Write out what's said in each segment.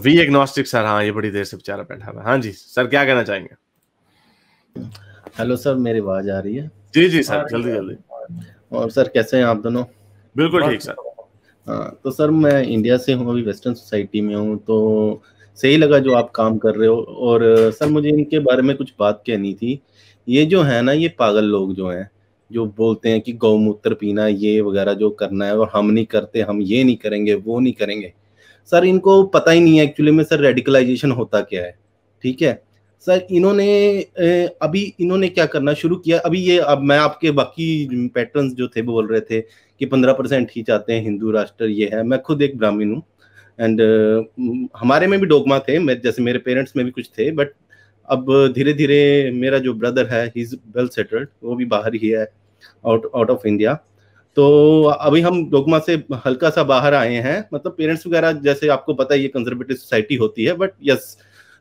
We agnostic sir, हाँ ये बड़ी देर से बेचारा बैठा हुआ है। हाँ जी सर, क्या कहना चाहेंगे? हेलो सर, मेरी आवाज आ रही है? जी जी सर, जल्दी जल्दी। और सर कैसे हैं आप दोनों? बिल्कुल ठीक सर। हाँ, तो सर मैं इंडिया से हूँ, अभी वेस्टर्न सोसाइटी में हूँ, तो सही लगा जो आप काम कर रहे हो। और सर मुझे इनके बारे में कुछ बात कहनी थी। ये जो है ना, ये पागल लोग जो हैं, जो बोलते हैं कि गौमूत्र पीना ये वगैरह जो करना है, और हम नहीं करते, हम ये नहीं करेंगे, वो नहीं करेंगे। सर इनको पता ही नहीं है एक्चुअली में सर रेडिकलाइजेशन होता क्या है। ठीक है सर, इन्होंने अभी इन्होंने क्या करना शुरू किया अभी ये, अब मैं आपके बाकी पैटर्न्स जो थे बोल रहे थे कि 15% ही चाहते हैं हिंदू राष्ट्र, ये है। मैं खुद एक ब्राह्मण हूँ, एंड हमारे में भी डोगमा थे, जैसे मेरे पेरेंट्स में भी कुछ थे, बट अब धीरे धीरे मेरा जो ब्रदर है ही इज वेल सेटल्ड, वो भी बाहर ही है, आउट ऑफ इंडिया। तो अभी हम डोगमा से हल्का सा बाहर आए हैं, मतलब पेरेंट्स वगैरह जैसे आपको पता है ये कंजर्वेटिव सोसाइटी होती है, बट यस,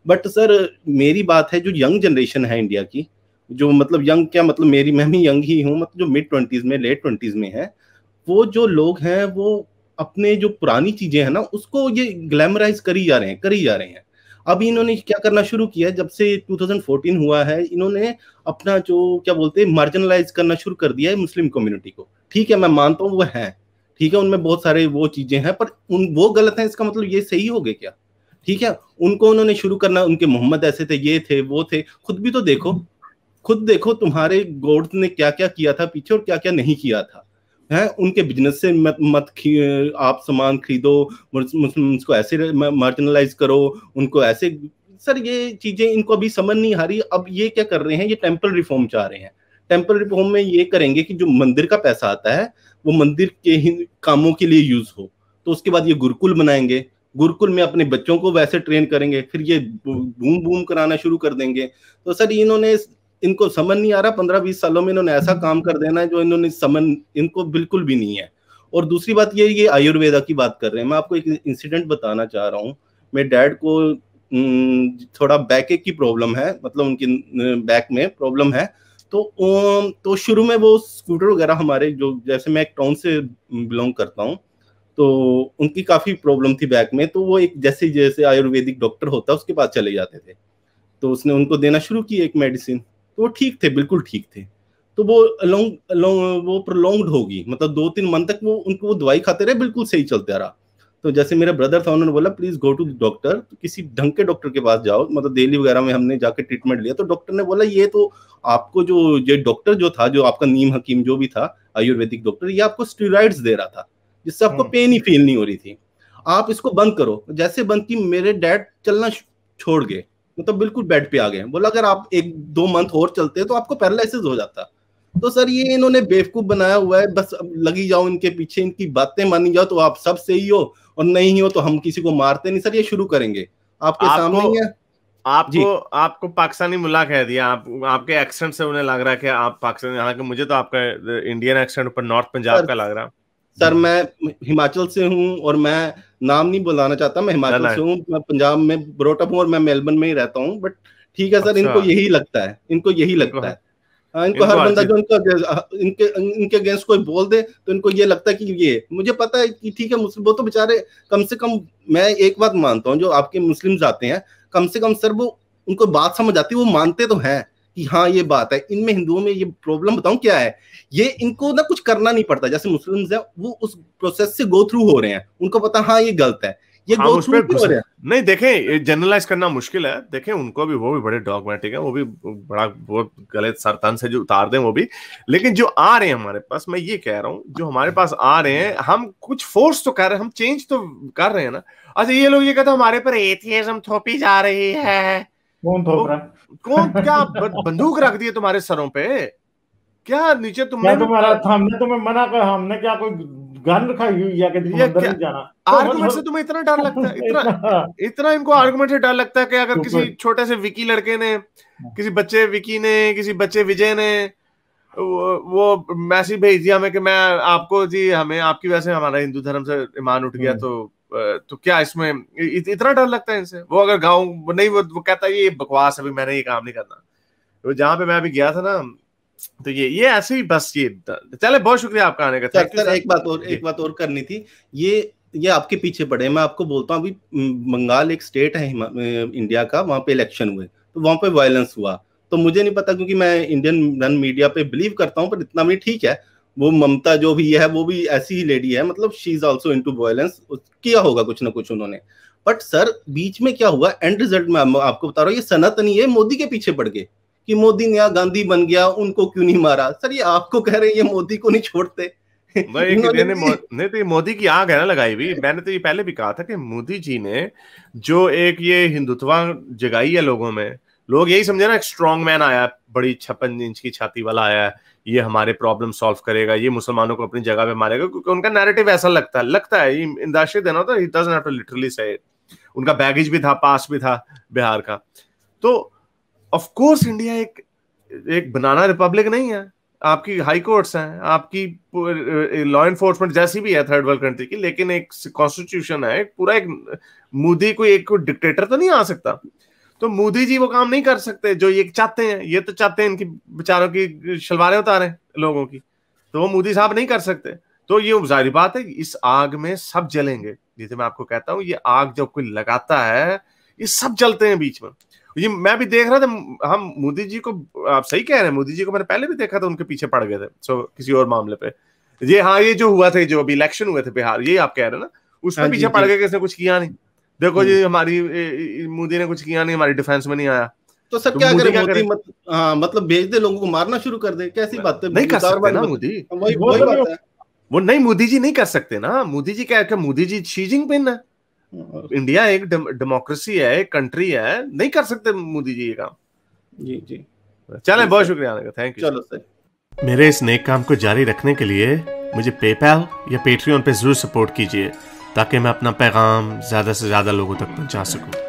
बट सर मेरी बात है जो यंग जनरेशन है इंडिया की, जो मतलब यंग क्या मतलब मेरी, मैं भी यंग ही हूँ, मतलब जो मिड 20s में लेट 20s में है, वो जो लोग हैं वो अपने जो पुरानी चीजें हैं ना उसको ये ग्लैमराइज करी जा रहे हैं। अब इन्होंने क्या करना शुरू किया, जब से 2014 हुआ है, इन्होंने अपना जो क्या बोलते हैं मार्जिनलाइज करना शुरू कर दिया है मुस्लिम कम्युनिटी को। ठीक है, मैं मानता हूँ वो है, ठीक है, उनमें बहुत सारे वो चीजें हैं, पर वो गलत है, इसका मतलब ये सही हो गए क्या? ठीक है, उनको उन्होंने शुरू करना, उनके मोहम्मद ऐसे थे, ये थे, वो थे, खुद भी तो देखो, खुद देखो तुम्हारे गॉड्स ने क्या क्या किया था पीछे और क्या क्या नहीं किया था। है उनके बिजनेस से आप सामान खरीदो, मुस्लिम्स को ऐसे मार्जिनलाइज करो, उनको ऐसे। सर ये चीजें इनको अभी समझ नहीं आ रही। अब ये क्या कर रहे हैं, ये टेम्पल रिफॉर्म चाह रहे हैं। टेम्पल रिफॉर्म में ये करेंगे कि जो मंदिर का पैसा आता है वो मंदिर के ही कामों के लिए यूज हो। तो उसके बाद ये गुरुकुल बनाएंगे, गुरुकुल में अपने बच्चों को वैसे ट्रेन करेंगे, फिर ये बूम बूम कराना शुरू कर देंगे। तो सर इनको समझ नहीं आ रहा, 15-20 सालों में इन्होंने ऐसा काम कर देना है जो इन्होंने समझ इनको बिल्कुल भी नहीं है। और दूसरी बात ये आयुर्वेदा की बात कर रहे हैं। मैं आपको एक इंसिडेंट बताना चाह रहा हूँ। मेरे डैड को थोड़ा बैक एक की प्रॉब्लम है, मतलब उनकी बैक में प्रॉब्लम है। तो शुरू में वो स्कूटर वगैरह, हमारे जो, जैसे मैं एक टाउन से बिलोंग करता हूँ, तो उनकी काफी प्रॉब्लम थी बैक में, तो वो एक जैसे जैसे आयुर्वेदिक डॉक्टर होता है उसके पास चले जाते थे। तो उसने उनको देना शुरू की एक मेडिसिन, तो वो ठीक थे, बिल्कुल ठीक थे। तो वो वो प्रोलॉन्ग्ड होगी, मतलब 2-3 मंथ तक वो दवाई खाते रहे, बिल्कुल सही चलता रहा। तो जैसे मेरा ब्रदर था, उन्होंने बोला प्लीज गो टू डॉक्टर, तो किसी ढंग के डॉक्टर के पास जाओ, मतलब दिल्ली वगैरह में हमने जाके ट्रीटमेंट लिया। तो डॉक्टर ने बोला ये तो आपको ये डॉक्टर जो था, जो आपका नीम हकीम जो भी था आयुर्वेदिक डॉक्टर, ये आपको स्टेरॉइड्स दे रहा था जिससे आपको पेन ही फील नहीं हो रही थी। आप इसको बंद करो। जैसे बंद की, मेरे डैड चलना छोड़ गए, मतलब बिल्कुल बेड पे आ गए। बोला अगर आप 1-2 मंथ और चलते तो आपको पैरालिसिस हो जाता। तो सर ये इन्होंने बेवकूफ बनाया हुआ है, बस लगी जाओ इनके पीछे, इनकी बातें मानी जाओ तो आप सब सही हो, और नहीं हो तो हम किसी को मारते नहीं। सर ये शुरू करेंगे आपके सामने ही है। आपको पाकिस्तानी मुल्ला कह दिया। आपके एक्सेंट से उन्हें लग रहा है कि आप पाकिस्तानी, हालांकि मुझे तो आपका इंडियन एक्सेंट ऊपर नॉर्थ पंजाब का लग रहा। सर मैं हिमाचल से हूँ, और मैं नाम नहीं बुलाना चाहता, मैं हिमाचल से हूँ, मैं पंजाब में ब्रॉटअप हूँ, और मैं मेलबर्न में ही रहता हूँ। बट ठीक है सर, इनको यही लगता है, इनको हर बंदा जो इनके अगेंस्ट कोई बोल दे तो इनको ये लगता है कि ये, मुझे पता है कि ठीक है मुस्लिम, वो तो बेचारे कम से कम, मैं एक बात मानता हूँ, जो आपके मुस्लिम्स आते हैं कम से कम सर वो, उनको बात समझ आती है, वो मानते तो हैं कि हाँ ये बात है। इनमें हिंदुओं में ये प्रॉब्लम बताऊं क्या है, ये इनको ना कुछ करना नहीं पड़ता। जैसे मुस्लिम्स है वो उस प्रोसेस से गो थ्रू हो रहे हैं, उनको पता हाँ ये गलत है, ये गो थ्रू क्यों हो रहे हैं। नहीं देखें, जनरलाइज करना मुश्किल है। देखें उनको भी, वो भी बड़े डॉगमेटिक है, वो भी बड़ा बहुत गलत सरतन से जो उतार दें वो भी। लेकिन जो आ रहे हैं हमारे पास, मैं ये कह रहा हूँ, जो हमारे पास आ रहे हैं, हम कुछ फोर्स तो कर रहे हैं, हम चेंज तो कर रहे हैं ना। अच्छा ये लोग ये कहते हैं हमारे पर एथियज्म थोपी जा रही है। कौन थोप रहा है? कौन, क्या बंदूक रख दिए तुम्हारे सरों पे? क्या नीचे तुमने हमने तुम्हें मना कर, हमने क्या कोई गन रखाई हुई है कि तुम अंदर नहीं जाना? आर्गुमेंट से तुम्हें इतना डर लगता है, इतना इनको आर्गुमेंट से डर लगता है कि अगर किसी छोटे से विकी लड़के ने, किसी बच्चे विकी ने, किसी बच्चे विजय ने वो मैसेज भेज दिया हमें कि मैं आपको जी, हमें आपकी वजह से हमारा हिंदू धर्म से ईमान उठ गया, तो क्या इसमें इतना डर लगता है इनसे? वो अगर गाँव नहीं, वो कहता है ये बकवास, अभी मैंने ये काम नहीं करना। तो जहां पे मैं अभी गया था ना, तो ये ऐसे ही बस ये चले। बहुत शुक्रिया आपका आने का। सर एक बात और करनी थी। ये ये आपके पीछे पड़े। मैं आपको बोलता हूँ, अभी बंगाल एक स्टेट है इंडिया का, वहां पे इलेक्शन हुए तो वहां पे वायलेंस हुआ। तो मुझे नहीं पता, क्योंकि मैं इंडियन रन मीडिया पे बिलीव करता हूँ, पर इतना भी ठीक है, वो ममता जो भी है वो भी ऐसी ही लेडी है, मतलब she is also into violence, किया होगा कुछ ना कुछ उन्होंने। बट सर बीच में क्या हुआ, एंड रिजल्ट में आपको बता रहा हूँ, ये सनातनी है मोदी के पीछे पड़ गए कि मोदी नया गांधी बन गया, उनको क्यों नहीं मारा। सर ये आपको कह रहे हैं ये मोदी को नहीं छोड़ते। नहीं तो ये मोदी की आग है ना लगाई हुई। मैंने तो ये पहले भी कहा था कि मोदी जी ने जो एक ये हिंदुत्व जगाई है लोगों में, लोग यही समझे ना एक स्ट्रॉन्ग मैन आया, बड़ी 56 इंच की छाती वाला आया है, ये हमारे प्रॉब्लम सॉल्व करेगा, ये मुसलमानों को अपनी जगह पे मारेगा, क्योंकि उनका नैरेटिव ऐसा लगता है इन द शिट देना, तो he doesn't have to literally say it. उनका बैगेज भी था, पास भी था बिहार का। तो ऑफ कोर्स इंडिया एक बनाना रिपब्लिक नहीं है। आपकी हाई कोर्ट्स हैं, आपकी लॉ एनफोर्समेंट जैसी भी है थर्ड वर्ल्ड कंट्री की, लेकिन एक कॉन्स्टिट्यूशन है, एक मोदी कोई डिक्टेटर तो नहीं आ सकता। तो मोदी जी वो काम नहीं कर सकते जो ये चाहते हैं। ये तो चाहते हैं इनकी बेचारों की शलवारें उतारें लोगों की, तो वो मोदी साहब नहीं कर सकते। तो ये जाहिर बात है, इस आग में सब जलेंगे। जैसे मैं आपको कहता हूँ, ये आग जब कोई लगाता है ये सब जलते हैं बीच में। ये मैं भी देख रहा था, हम मोदी जी को, आप सही कह रहे हैं, मोदी जी को मैंने पहले भी देखा था, उनके पीछे पड़ गए थे किसी और मामले पे। ये हाँ, ये जो हुआ था, जो अभी इलेक्शन हुए थे बिहार, ये आप कह रहे हैं ना, उसमें पीछे पड़ गए, किसने कुछ किया नहीं। देखो जी, हमारी मोदी ने कुछ किया नहीं, हमारी डिफेंस में नहीं आया। तो सर क्या करे मोदी, मतलब भेज दे, लोगों को मारना शुरू कर दे, कैसी बात है? नहीं कर सकते ना मोदी, वही बात है। वो नहीं, मोदी जी नहीं कर सकते ना। मोदी जी क्या, मोदी जी शी जिनपिंग है। इंडिया एक डेमोक्रेसी है, एक कंट्री है, नहीं कर सकते मोदी जी ये काम। जी जी, चलें, बहुत शुक्रिया आने का, थैंक यू। चलो सर, मेरे इस नेक काम को जारी रखने के लिए मुझे पेपैल या पेट्रियन पे जरूर सपोर्ट कीजिए, ताकि मैं अपना पैगाम ज्यादा से ज्यादा लोगों तक पहुंचा सकूं।